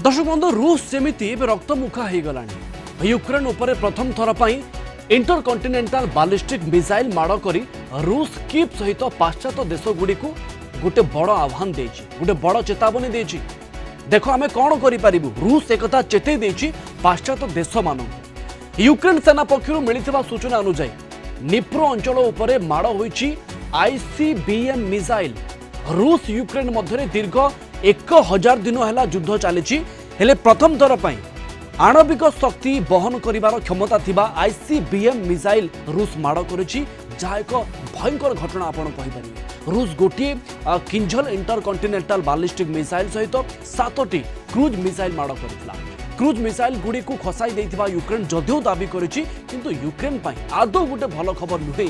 दर्शक बंधु रूस जमीती रक्तमुखा हो गला यूक्रेन उपर प्रथम थर पर इंटरकंटिनेंटाल बालिस्टिक मिसाइल माड़ कर रूस कीप सहित पाश्चात्य देशगुड़ी को गोटे बड़ आह्वान देछि गोटे बड़ चेतावनी देछि। देख आम कौन करूँ रूस एक चेतई देछि पाश्चात्य देश मान यूक्रेन सेना पक्षर मिलता सूचना अनुसार निप्रो अंचल उपर माड़ होइछि आईसीबीएम मिसाइल। रूस यूक्रेन मध्य दीर्घ 1000 दिन है युद्ध चली प्रथम थर पर आणविक शक्ति बहन करिवार क्षमता थिबा आईसीबीएम मिसाइल रूस माड़ करिछि जहा एक भयंकर घटना आपण कहिपारे। रूस गोटे किंझल इंटरकंटिनेंटाल बालिस्टिक मिसाइल सहित 7टी क्रूज मिसाइल माड़ करथिला। क्रूज मिसाइल गुड़ी को खसाई देथिबा यूक्रेन जदिও दाबी करिछि किंतु यूक्रेन पई आदौ गोटे भल खबर नुहे।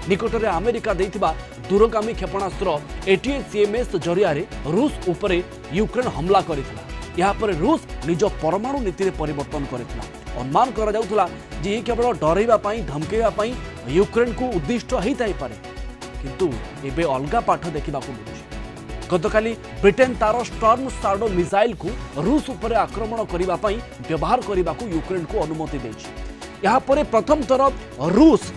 निकटरे अमेरिका देथिबा दूरगामी क्षेपणास्त्र एटीएसीएमएस जरिया रूस उपरे यूक्रेन हमला करथिला। यहाँ पर रूस निज परमाणु नीति में परिवर्तन करथिला। अनुमान करा जाउथला जे ये केवल डराइबा पई धमकेबा पई यूक्रेन को उद्दिष्ट हेइताई पारे किंतु एबे अलगा पाठ देखिबा को मिलुछि। गतकाली ब्रिटेन तार स्टर्म शाडो मिसाइल को रूस उपर आक्रमण करने व्यवहार करने को यूक्रेन को अनुमति देछि। यहाँ पर प्रथम थर रूस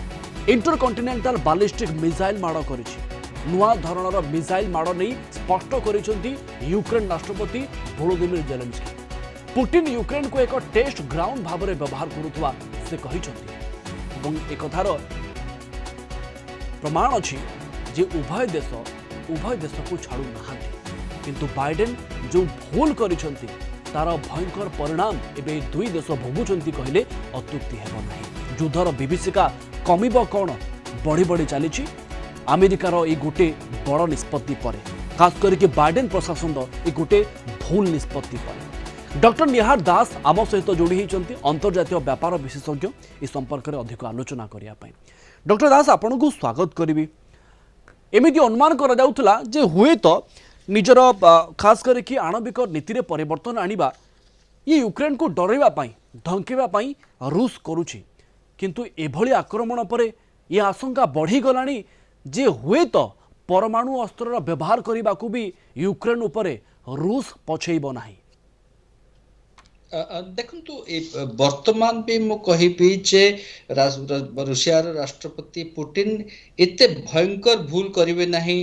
इंटरकंटिनेंटाल बालिस्टिक मिसाइल माड़ करिछि। नुआ धरणर मिसाइल माड़ नहीं स्पष्ट करिसेंती यूक्रेन राष्ट्रपति वोलोदिमिर जेलेंस्की। पुतिन यूक्रेन को एक टेस्ट ग्राउंड भाव में व्यवहार करुवा से कहिसेंती एक कथार प्रमाण अछि जे उभय देश को छाड़ू नहांती किंतु बाइडेन जो भूल करिसेंती तार भयंकर परिणाम एबे दुई देश भोगुचंती कहले अत्युक्ति हेबो नाही। युद्धर विभीषिका कमिब कौन बढ़ी बढ़ी चली अमेरिकार ये गोटे बड़ निष्पत्ति पर खास करके बाइडेन प्रशासन ये गोटे भूल निष्पत्ति पर। डॉक्टर निहार दास आम सहित जोड़ी होती अंतर्जातीय व्यापार विशेषज्ञ इस संपर्क में अधिक आलोचना करने। डॉक्टर दास आपन को स्वागत करी। एमती अनुमान करा जे हुए तो निजर खास करके आणविक नीति में परिवर्तन आनिबा ये यूक्रेन को डराइबा धमकेवाई रूस करुछि किंतु एभली आक्रमण पर यह आशंका बढ़ी गलानी जे हुए तो परमाणु अस्त्र व्यवहार करने को भी यूक्रेन उपरे रूस पछेइब नाही। देखंतु वर्तमान भी मु कहिबी जे रूसियार राष्ट्रपति पुतिन एते भयंकर भूल करिवे नाही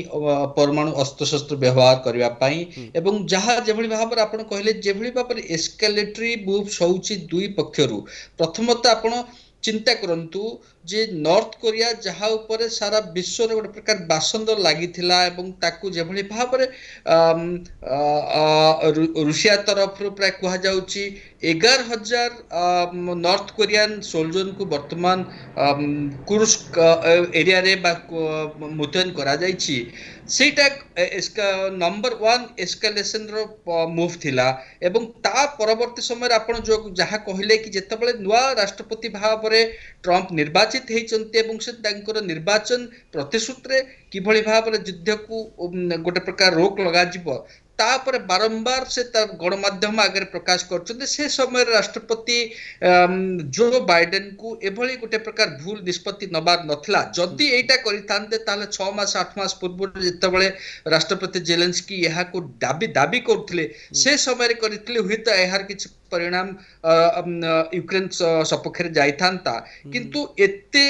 परमाणु अस्त्र शस्त्र व्यवहार करिवा पई एवं जहा जेभली भाबर आपण कहले जेभली भाबर एस्केलेटरी मूव्स होउची दुई पक्षरु। प्रथमत आपण चिंता करंतु जे नॉर्थ कोरिया जहा ऊपर सारा विश्व रे गोटे प्रकार बासंद लागिथिला एवं ताकू जेभली भाबरे रूसिया तरफ प्राय कहा जाउची 11,000 नॉर्थ कोरियन सोल्जर को वर्तमान कुर्स्क एरिया रे मुतयन करा जाइछि। सेटा नंबर 1 एस्केलेशन रो मूव थिला एवं ता परवर्ती समय आपण जो जहा कहिले कि जेतबेले नुवा राष्ट्रपति भाव रे ट्रम्प निर्वाचित होइचंती एवं से तांकर निर्वाचन प्रतिश्रुति किभली भाव युद्ध को गोटे प्रकार रोक लगा जिवो तापर बारंबार से गणमाध्यम आगे प्रकाश कर से समय राष्ट्रपति जो बाइडेन को एभली गोटे प्रकार भूल निष्पत्ति नबार नथिला। जदि एटा करितांते ताले 6 मास 8 मास पूर्व जेतबेले राष्ट्रपति जेलेंस्की यहा को दाबी करथिले से समय करिथिले हुई तो एहार किछ परिणाम यूक्रेन सपक्ष जाइथांता किंतु एते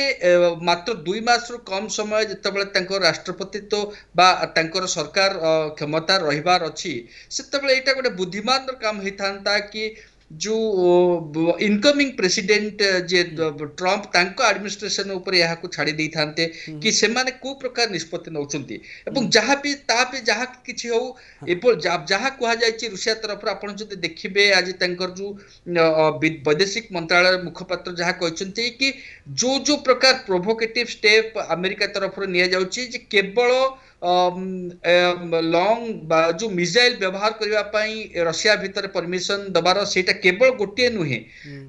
मात्र 2 मास रु कम समय जेतबेले तांको राष्ट्रपति तो बा तांकर सरकार क्षमता रहिबार अछि सेतबेले एटा गोटे बुद्धिमान काम होइथांता कि जो इनकमिंग प्रेसिडेंट जे ट्रम्प तांको एडमिनिस्ट्रेशन ऊपर यहा को छाड़ी दै थांते कि से माने को प्रकार निष्पत्ति नउचंती एवं जहा भी जहा किछि हो एपो जहा कहा जायछि रूसिया तरफ आपण जदि देखिबे आज तांकर जो वैदेशिक मंत्रालय मुखपात्र जहा कहचंती कि जो प्रकार प्रोवोकेटिव स्टेप अमेरिका तरफ निया जाउछि जे केवल लॉन्ग जो मिसाइल व्यवहार करबा पई रशिया भीतर परमिशन दबार सेटा केवल गोटे नुहे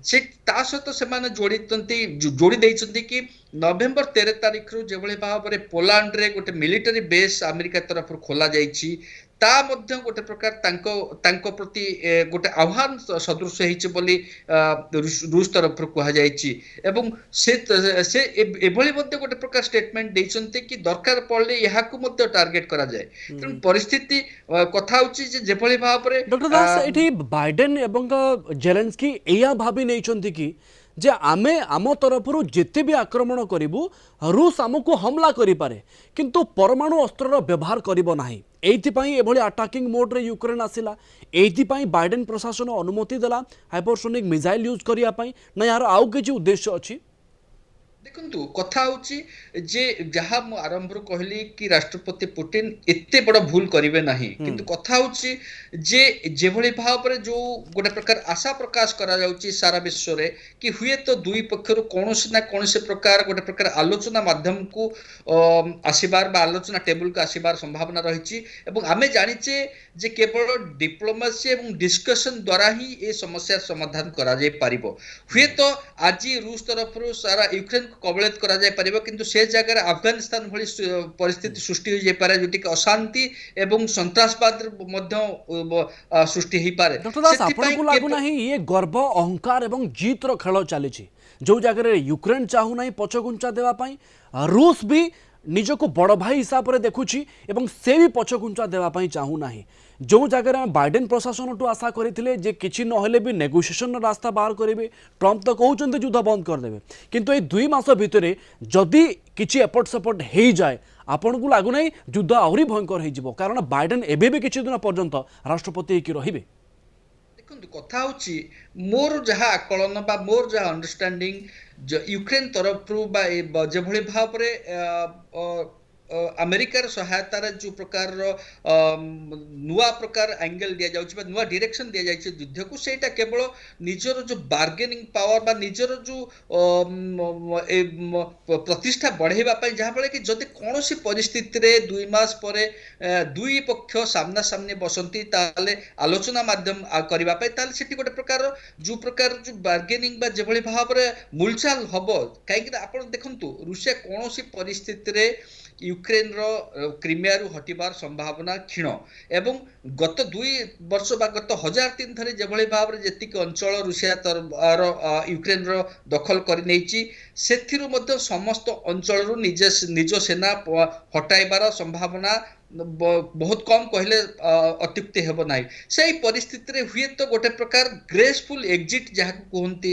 से ता सहित से माने जोड़ी दैछंती कि नवेम्बर 13 तारिख रु जेभली भाव रे पोलैंड रे गोटे मिलिटरी बेस अमेरिका तरफ खोला जाइछि ତା ମଧ୍ୟ ଗୋଟେ ପ୍ରକାର ତାଙ୍କ ପ୍ରତି ଗୋଟେ ଆହ୍ୱାନ ସଦୃଶ ହେଇଛି ବୋଲି ରୁଷ ତରଫରୁ କୁହାଯାଇଛି ଏବଂ ସେ ଏଭଳି ମଧ୍ୟ ଗୋଟେ ପ୍ରକାର ଷ୍ଟେଟମେଣ୍ଟ ଦେଇଛନ୍ତି କି ଦରକାର ପଡ଼ିଲେ ଏହାକୁ ମଧ୍ୟ ଟାର୍ଗେଟ କରାଯାଏ। ତେଣୁ ପରିସ୍ଥିତି କଥା ହଉଛି ଯେ ଯେଭଳି ଭାବରେ डॉक्टर दास ये बाइडेन एवं जेलेंस्की या भाभी नहीं कि जे आमे आम तरफरु जिते भी आक्रमण करूँ रूस आमको हमला करें किंतु परमाणु अस्त्र व्यवहार करिबो नाही। एइथिपाई एभली अटाकिंग मोड रे यूक्रेन आसिला। एइथिपाई बाइडेन प्रशासन अनुमति देला हाइपरसोनिक मिसाइल यूज करिया पाई ना यार आउ किछि उद्देश्य अछि। देखु कथा हूँ जे जहाँ मु आरंभ कहली कि राष्ट्रपति पुतिन एते बड़ भूल करेंगे ना किंतु कथा हूँ जे जेभली भाव में जो गोटे प्रकार आशा प्रकाश करा जाउची सारा विश्व रे कि हुए तो दुई पक्षर कौन ना कौन प्रकार गोटे प्रकार आलोचना माध्यम को आसबार बा आलोचना टेबल को आसबार संभावना रही आमे जानिचे जे केवल डिप्लोमेसी एवं डिस्कशन द्वारा ही ए समस्या समाधान करा जाय पारिबो। हुए तो आज रूस तरफ सारा यूक्रेन कबलित करा जाय परिबो किंतु से जगह अफगानिस्तान भली परिस्थिति सृष्टि हो जाय पारे जोटी अशांति एवं सन्त्रासवाद मध्य सृष्टि हो पारे। डॉक्टर दास आपनको लागु नाही ये गर्व अहंकार एवं जीत रो खेल चली जो जगह यूक्रेन चाहू नाही पछगुंचा देवा पई रूस भी निजको बड़ भाई हिसाब से देखुची एवं से भी पछगुंचा देवा पई चाहू नाही। जो जगह में बाइडेन प्रशासन टू आशा करते जे किसी नहेले भी नेगोशिएशन रास्ता बाहर करेंगे ट्रम्प तो कहते युद्ध बंद करदे किंतु ये 2 मास भितर जदि किसी एपट सेपट हो जाए आपण को लगुना युद्ध आहरी भयंकर हो कारण बाइडेन एबे भी किसी दिन पर्यंत राष्ट्रपति होकर रहिबे। कथा हूँ मोर जहाँ आकलन बा मोर जहाँ अंडरस्टैंडिंग यूक्रेन तरफरु बा जेभली भाव में अमेरिकार सहायतार जो प्रकार नुआ प्रकार एंगल दि जाउछि नुआ डायरेक्शन दि जाइछि युद्ध को सेटा केवल निजर जो बार्गेनिंग पावर बा निजर जो प्रतिष्ठा बढ़ेबा पई जहाँ फले कि जदि कोनोसी परिस्थिति रे 2 मास परे दुई पक्ष सामना सामने बसंती ताले आलोचना माध्यम करबा पई ताले सेठी गोटे प्रकार जो बार्गेनिंग बा जेभली भाव रे मूलचाल हबो काहेकि आपण देखंतु रूसिया कोनोसी परिस्थिति रे यूक्रेन रो क्रीमिया रु हटिबार संभावना क्षीण एवं गत 2 वर्ष बा गत 1003 थरे जेभली भाव रे जेतिक अंचल रूसिया तर यूक्रेन रो दखल करि नेछि सेथिरु मध्ये समस्त अंचल रु निज सेना हटाइबार संभावना बहुत कम कहले अत्युक्ति हेब नाही। सही परिस्थिति रे हुए तो गोटे प्रकार ग्रेसफुल एग्जिट जहाँ कहते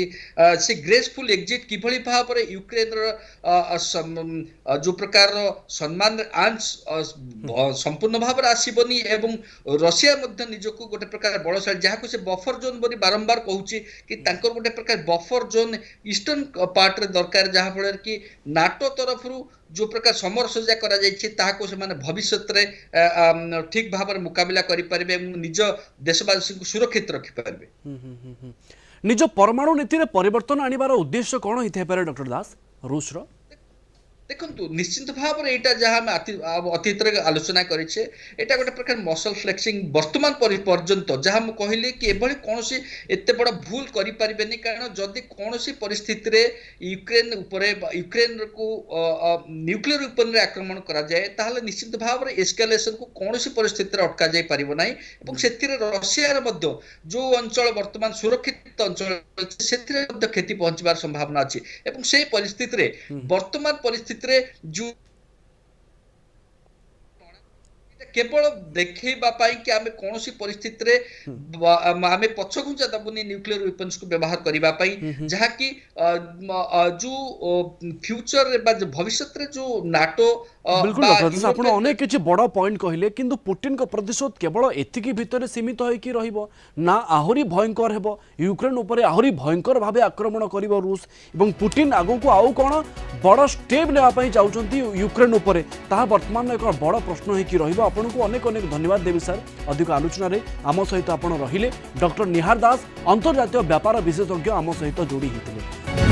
से ग्रेसफुल एग्जिट किभली भाव में यूक्रेन जो प्रकार सम्मान आंश संपूर्ण भाव में आसबनी एवं रशिया मध्य निजको गोटे प्रकार बलशाली जहाँ को से बफर जोन बोली बारंबार कहूँ कि तांकर गोटे प्रकार बफर जोन ईस्टर्न पार्ट रे दरकार जहाँ फल कि नाटो तरफ जो प्रकार समर सज्जा करा जाइछि ताहाको से माने भविष्य रे ठीक भाव में मुकाबला करि परिबे निज देशवासी को सुरक्षित रखि परिबे। निज परमाणु नीति रे परिवर्तन आनिबार उद्देश्य कोन हिथे पारे डॉक्टर दास रूस रो देखंतु निश्चित भाव में एटा जहाँ अतीत आलोचना करेछे एटा गोटे प्रकार मसल फ्लेक्सिंग वर्तमान पर्यंत जहाँ मु कहली कि एभली कोनोसी एते बड़ा भूल करि परिबेनी कारण जदि कोनोसी परिस्थिति रे यूक्रेन को न्यूक्लियर वेपन रे आक्रमण करा जाए ताहले निश्चित भाव में एस्केलेशन को कोनोसी परिस्थिति रे अटका जाय परिबो नाही एवं सेथिरे रशिया रे मध्य जो अंचल वर्तमान सुरक्षित अंचल सेथिरे मध्य क्षति पहुंचबार संभावना अछि एवं से परिस्थिति रे वर्तमान परिस्थिति जो केवल देखा कि आमे कौन सी परिस्थिति रे आमे पछघुंचा दबुनी न्यूक्लियर वेपन्स को व्यवहार करने जहाँ कि जो फ्यूचर भविष्य रे जो नाटो बिल्कुल डॉक्टर आपण अनेक किछि बड़ पॉइंट कहले किंतु पुतिन को प्रतिशोध केवल एतिकी भितर सीमित होइकी रहिबो ना आहुरी भयंकर हेबो यूक्रेन ऊपर आहुरी भयंकर भाबे आक्रमण करिवो रूस एवं पुतिन आगो को आउ कोन बड़ स्टेप लेवा पई चाउचंती यूक्रेन ऊपर ताहा वर्तमान एक बड़ प्रश्न होइकी रहिबो। आपण को अनेक अनेक धन्यवाद देबी सर अधिक आलोचना रे आम सहित आपण रहिले डॉक्टर निहार दास अंतर्जातीय व्यापार विशेषज्ञ आम सहित जोड़ी होते।